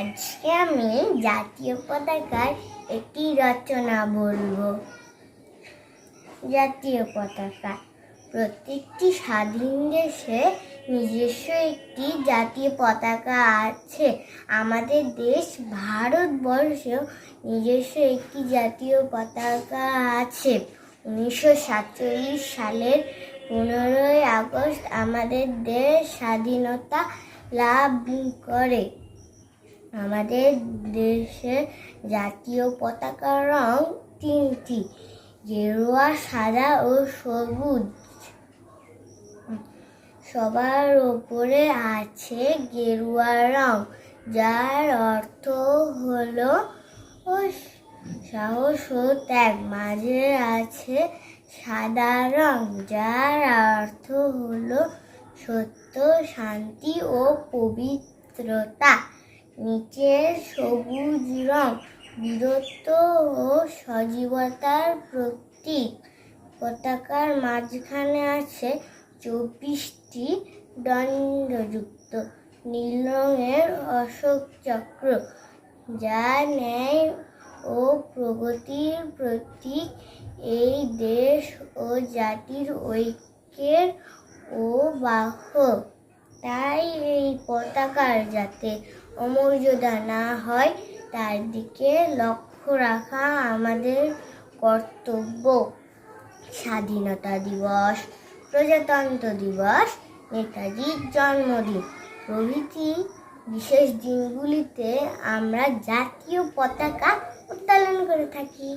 আজকে আমি জাতীয় পতাকার একটি রচনা বলবো। জাতীয় পতাকা প্রত্যেকটি স্বাধীন দেশে নিজস্ব একটি জাতীয় পতাকা আছে। আমাদের দেশ ভারতবর্ষেও নিজস্ব একটি জাতীয় পতাকা আছে। 1947 সালের 15ই আগস্ট আমাদের দেশ স্বাধীনতা লাভ করে। আমাদের দেশের জাতীয় পতাকার রং তিনটি: গেরুয়া, সাদা ও সবুজ। সবার উপরে আছে গেরুয়া রং, যার অর্থ হলো সাহস ও ত্যাগ। মাঝে আছে সাদা রং, যার অর্থ হলো সত্য, শান্তি ও পবিত্রতা। নিচে সবুজ রং, বীরত্ব ও সজীবতার প্রতীক। পতাকার মাঝখানে আছে 24টি দণ্ডযুক্ত নীল রঙের অশোক চক্র, যা ন্যায় ও প্রগতির প্রতীক। এই দেশ ও জাতির ঐক্যের ও বাহক। তাই এই পতাকার যাতে অমর্যাদা না হয়, তার দিকে লক্ষ্য রাখা আমাদের কর্তব্য। স্বাধীনতা দিবস, প্রজাতন্ত্র দিবস, নেতাজির জন্মদিন প্রভৃতি বিশেষ দিনগুলিতে আমরা জাতীয় পতাকা উত্তোলন করে থাকি।